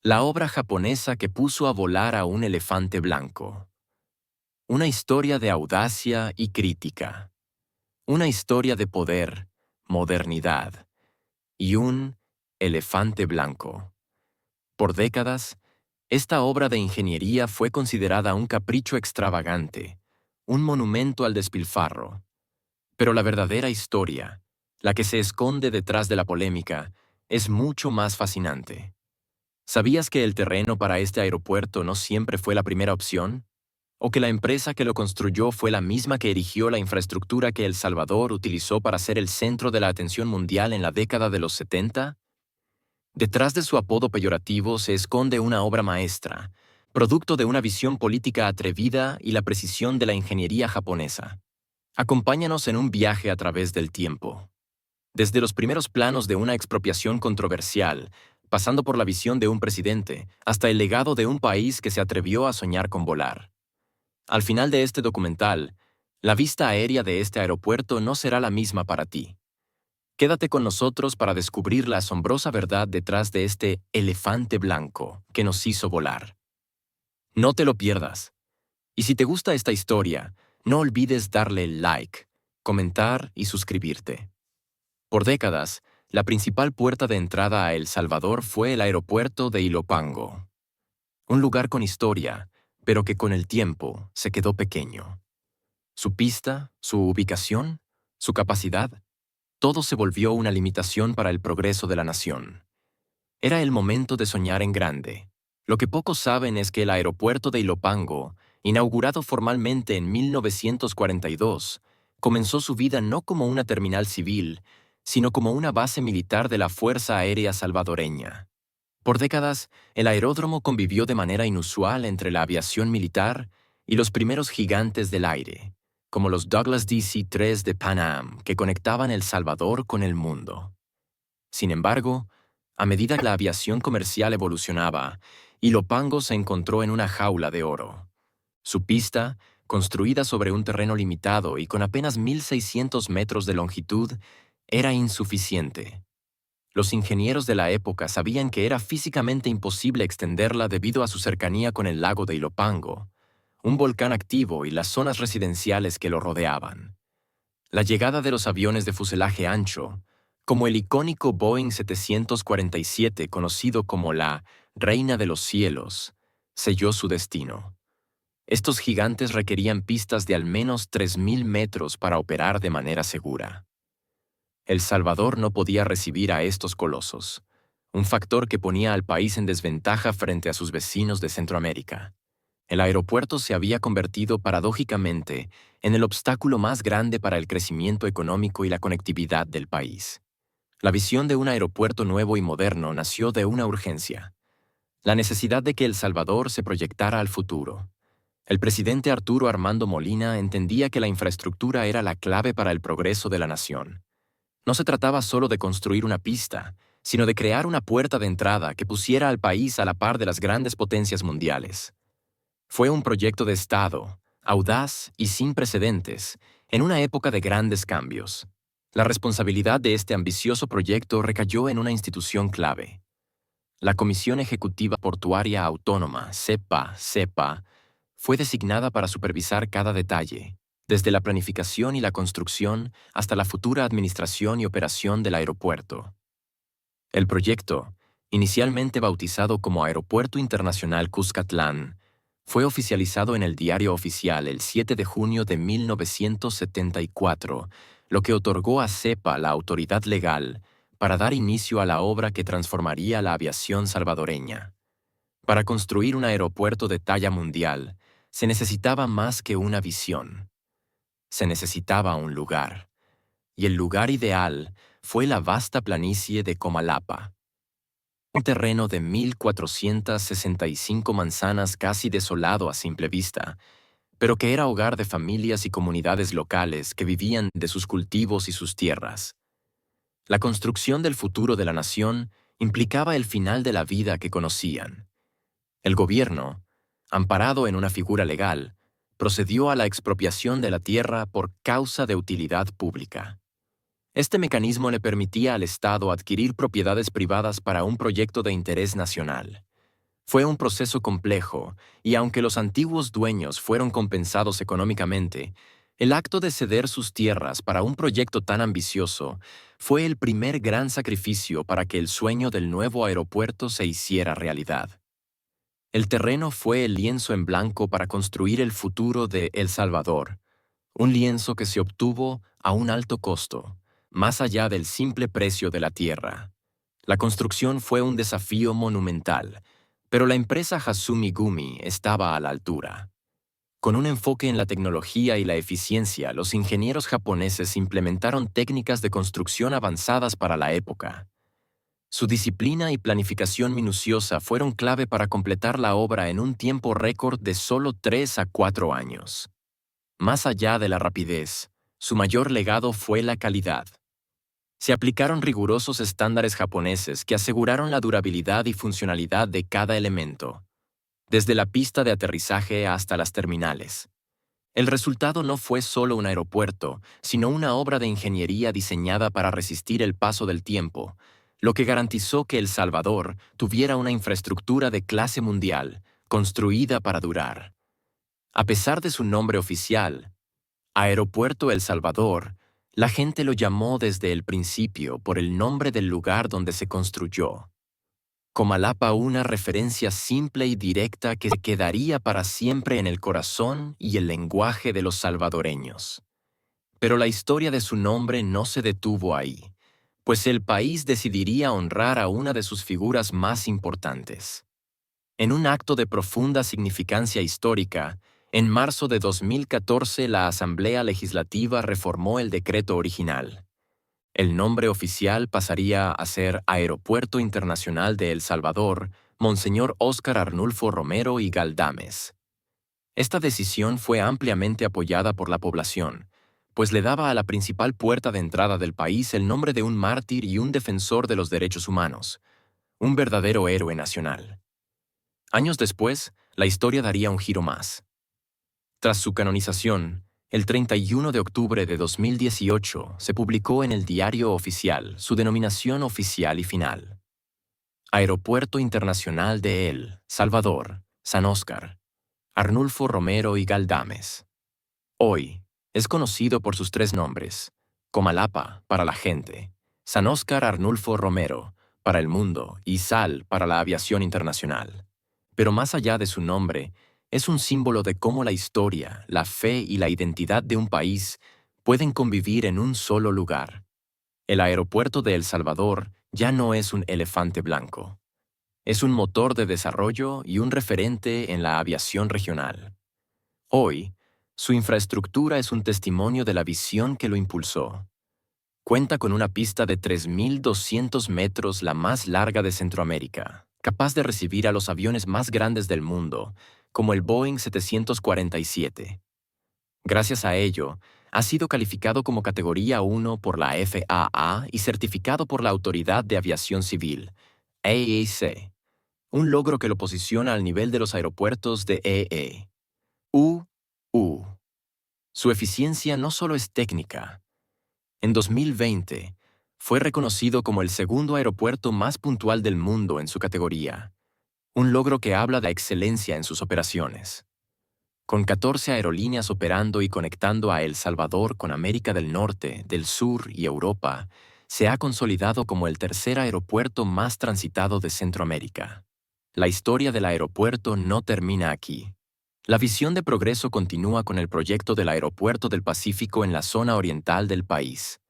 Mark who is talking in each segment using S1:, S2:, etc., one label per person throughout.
S1: La obra japonesa que puso a volar a un elefante blanco. Una historia de audacia y crítica. Una historia de poder, modernidad y un elefante blanco. Por décadas, esta obra de ingeniería fue considerada un capricho extravagante, un monumento al despilfarro. Pero la verdadera historia, la que se esconde detrás de la polémica, es mucho más fascinante. ¿Sabías que el terreno para este aeropuerto no siempre fue la primera opción? ¿O que la empresa que lo construyó fue la misma que erigió la infraestructura que El Salvador utilizó para ser el centro de la atención mundial en la década de los 70? Detrás de su apodo peyorativo se esconde una obra maestra, producto de una visión política atrevida y la precisión de la ingeniería japonesa. Acompáñanos en un viaje a través del tiempo. Desde los primeros planos de una expropiación controversial, pasando por la visión de un presidente, hasta el legado de un país que se atrevió a soñar con volar. Al final de este documental, la vista aérea de este aeropuerto no será la misma para ti. Quédate con nosotros para descubrir la asombrosa verdad detrás de este elefante blanco que nos hizo volar. No te lo pierdas. Y si te gusta esta historia, no olvides darle like, comentar y suscribirte. Por décadas, la principal puerta de entrada a El Salvador fue el aeropuerto de Ilopango. Un lugar con historia, pero que con el tiempo se quedó pequeño. Su pista, su ubicación, su capacidad, todo se volvió una limitación para el progreso de la nación. Era el momento de soñar en grande. Lo que pocos saben es que el aeropuerto de Ilopango, inaugurado formalmente en 1942, comenzó su vida no como una terminal civil, sino como una base militar de la Fuerza Aérea Salvadoreña. Por décadas, el aeródromo convivió de manera inusual entre la aviación militar y los primeros gigantes del aire, como los Douglas DC-3 de Pan Am, que conectaban El Salvador con el mundo. Sin embargo, a medida que la aviación comercial evolucionaba, Ilopango se encontró en una jaula de oro. Su pista, construida sobre un terreno limitado y con apenas 1.600 metros de longitud, era insuficiente. Los ingenieros de la época sabían que era físicamente imposible extenderla debido a su cercanía con el lago de Ilopango, un volcán activo y las zonas residenciales que lo rodeaban. La llegada de los aviones de fuselaje ancho, como el icónico Boeing 747 conocido como la Reina de los Cielos, selló su destino. Estos gigantes requerían pistas de al menos 3.000 metros para operar de manera segura. El Salvador no podía recibir a estos colosos, un factor que ponía al país en desventaja frente a sus vecinos de Centroamérica. El aeropuerto se había convertido paradójicamente en el obstáculo más grande para el crecimiento económico y la conectividad del país. La visión de un aeropuerto nuevo y moderno nació de una urgencia: la necesidad de que El Salvador se proyectara al futuro. El presidente Arturo Armando Molina entendía que la infraestructura era la clave para el progreso de la nación. No se trataba solo de construir una pista, sino de crear una puerta de entrada que pusiera al país a la par de las grandes potencias mundiales. Fue un proyecto de Estado, audaz y sin precedentes, en una época de grandes cambios. La responsabilidad de este ambicioso proyecto recayó en una institución clave. La Comisión Ejecutiva Portuaria Autónoma, CEPA, fue designada para supervisar cada detalle, desde la planificación y la construcción hasta la futura administración y operación del aeropuerto. El proyecto, inicialmente bautizado como Aeropuerto Internacional Cuscatlán, fue oficializado en el Diario Oficial el 7 de junio de 1974, lo que otorgó a CEPA la autoridad legal para dar inicio a la obra que transformaría la aviación salvadoreña. Para construir un aeropuerto de talla mundial, se necesitaba más que una visión. Se necesitaba un lugar. Y el lugar ideal fue la vasta planicie de Comalapa. Un terreno de 1.465 manzanas casi desolado a simple vista, pero que era hogar de familias y comunidades locales que vivían de sus cultivos y sus tierras. La construcción del futuro de la nación implicaba el final de la vida que conocían. El gobierno, amparado en una figura legal, procedió a la expropiación de la tierra por causa de utilidad pública. Este mecanismo le permitía al Estado adquirir propiedades privadas para un proyecto de interés nacional. Fue un proceso complejo, y aunque los antiguos dueños fueron compensados económicamente, el acto de ceder sus tierras para un proyecto tan ambicioso fue el primer gran sacrificio para que el sueño del nuevo aeropuerto se hiciera realidad. El terreno fue el lienzo en blanco para construir el futuro de El Salvador, un lienzo que se obtuvo a un alto costo, más allá del simple precio de la tierra. La construcción fue un desafío monumental, pero la empresa Hasumi Gumi estaba a la altura. Con un enfoque en la tecnología y la eficiencia, los ingenieros japoneses implementaron técnicas de construcción avanzadas para la época. Su disciplina y planificación minuciosa fueron clave para completar la obra en un tiempo récord de solo 3 a 4 años. Más allá de la rapidez, su mayor legado fue la calidad. Se aplicaron rigurosos estándares japoneses que aseguraron la durabilidad y funcionalidad de cada elemento, desde la pista de aterrizaje hasta las terminales. El resultado no fue solo un aeropuerto, sino una obra de ingeniería diseñada para resistir el paso del tiempo, lo que garantizó que El Salvador tuviera una infraestructura de clase mundial, construida para durar. A pesar de su nombre oficial, Aeropuerto El Salvador, la gente lo llamó desde el principio por el nombre del lugar donde se construyó. Comalapa, una referencia simple y directa que quedaría para siempre en el corazón y el lenguaje de los salvadoreños. Pero la historia de su nombre no se detuvo ahí, pues el país decidiría honrar a una de sus figuras más importantes. En un acto de profunda significancia histórica, en marzo de 2014 la Asamblea Legislativa reformó el decreto original. El nombre oficial pasaría a ser Aeropuerto Internacional de El Salvador, Monseñor Óscar Arnulfo Romero y Galdames. Esta decisión fue ampliamente apoyada por la población, pues le daba a la principal puerta de entrada del país el nombre de un mártir y un defensor de los derechos humanos, un verdadero héroe nacional. Años después, la historia daría un giro más. Tras su canonización, el 31 de octubre de 2018 se publicó en el Diario Oficial su denominación oficial y final. Aeropuerto Internacional de El Salvador, San Óscar, Arnulfo Romero y Galdames. Hoy, es conocido por sus 3 nombres: Comalapa, para la gente; San Óscar Arnulfo Romero, para el mundo; y SAL, para la aviación internacional. Pero más allá de su nombre, es un símbolo de cómo la historia, la fe y la identidad de un país pueden convivir en un solo lugar. El aeropuerto de El Salvador ya no es un elefante blanco. Es un motor de desarrollo y un referente en la aviación regional. Hoy, su infraestructura es un testimonio de la visión que lo impulsó. Cuenta con una pista de 3.200 metros, la más larga de Centroamérica, capaz de recibir a los aviones más grandes del mundo, como el Boeing 747. Gracias a ello, ha sido calificado como categoría 1 por la FAA y certificado por la Autoridad de Aviación Civil, AAC, un logro que lo posiciona al nivel de los aeropuertos de EU. Su eficiencia no solo es técnica. En 2020, fue reconocido como el segundo aeropuerto más puntual del mundo en su categoría, un logro que habla de excelencia en sus operaciones. Con 14 aerolíneas operando y conectando a El Salvador con América del Norte, del Sur y Europa, se ha consolidado como el tercer aeropuerto más transitado de Centroamérica. La historia del aeropuerto no termina aquí. La visión de progreso continúa con el proyecto del Aeropuerto del Pacífico en la zona oriental del país.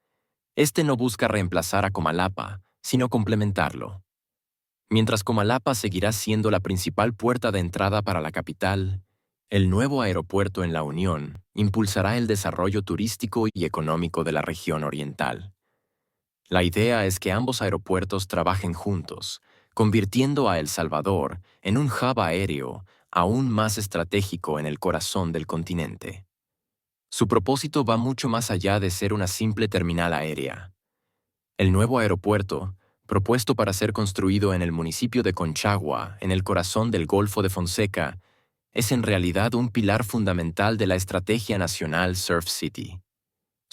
S1: Este no busca reemplazar a Comalapa, sino complementarlo. Mientras Comalapa seguirá siendo la principal puerta de entrada para la capital, el nuevo aeropuerto en La Unión impulsará el desarrollo turístico y económico de la región oriental. La idea es que ambos aeropuertos trabajen juntos, convirtiendo a El Salvador en un hub aéreo aún más estratégico en el corazón del continente. Su propósito va mucho más allá de ser una simple terminal aérea. El nuevo aeropuerto, propuesto para ser construido en el municipio de Conchagua, en el corazón del Golfo de Fonseca, es en realidad un pilar fundamental de la estrategia nacional Surf City.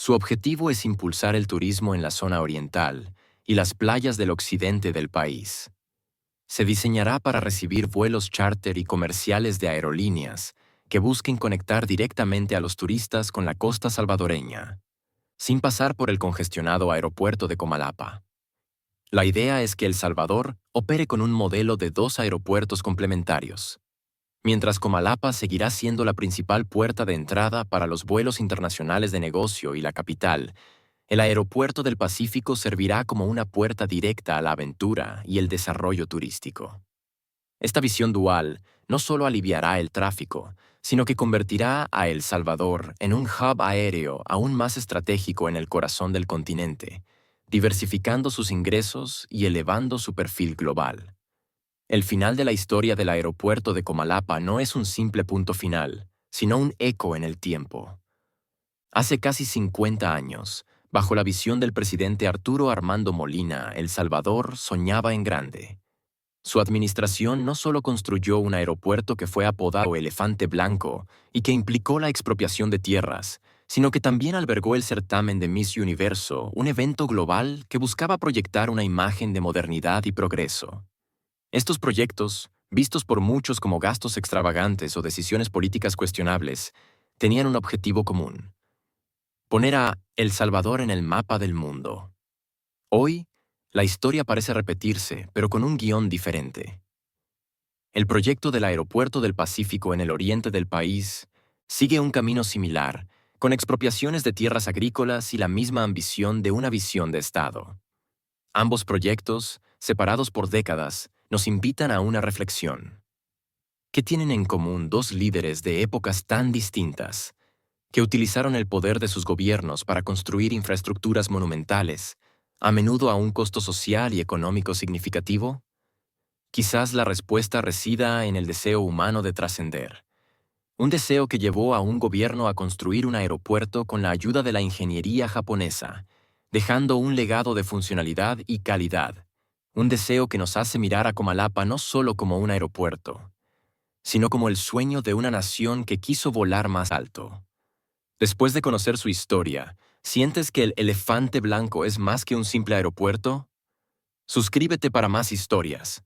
S1: Su objetivo es impulsar el turismo en la zona oriental y las playas del occidente del país. Se diseñará para recibir vuelos charter y comerciales de aerolíneas que busquen conectar directamente a los turistas con la costa salvadoreña, sin pasar por el congestionado aeropuerto de Comalapa. La idea es que El Salvador opere con un modelo de 2 aeropuertos complementarios. Mientras Comalapa seguirá siendo la principal puerta de entrada para los vuelos internacionales de negocio y la capital, el Aeropuerto del Pacífico servirá como una puerta directa a la aventura y el desarrollo turístico. Esta visión dual no solo aliviará el tráfico, sino que convertirá a El Salvador en un hub aéreo aún más estratégico en el corazón del continente, diversificando sus ingresos y elevando su perfil global. El final de la historia del aeropuerto de Comalapa no es un simple punto final, sino un eco en el tiempo. Hace casi 50 años, bajo la visión del presidente Arturo Armando Molina, El Salvador soñaba en grande. Su administración no solo construyó un aeropuerto que fue apodado Elefante Blanco y que implicó la expropiación de tierras, sino que también albergó el certamen de Miss Universo, un evento global que buscaba proyectar una imagen de modernidad y progreso. Estos proyectos, vistos por muchos como gastos extravagantes o decisiones políticas cuestionables, tenían un objetivo común: poner a El Salvador en el mapa del mundo. Hoy, la historia parece repetirse, pero con un guión diferente. El proyecto del Aeropuerto del Pacífico en el oriente del país sigue un camino similar, con expropiaciones de tierras agrícolas y la misma ambición de una visión de Estado. Ambos proyectos, separados por décadas, nos invitan a una reflexión. ¿Qué tienen en común dos líderes de épocas tan distintas, que utilizaron el poder de sus gobiernos para construir infraestructuras monumentales, a menudo a un costo social y económico significativo? Quizás la respuesta resida en el deseo humano de trascender. Un deseo que llevó a un gobierno a construir un aeropuerto con la ayuda de la ingeniería japonesa, dejando un legado de funcionalidad y calidad. Un deseo que nos hace mirar a Comalapa no solo como un aeropuerto, sino como el sueño de una nación que quiso volar más alto. Después de conocer su historia, ¿sientes que el Elefante Blanco es más que un simple aeropuerto? Suscríbete para más historias.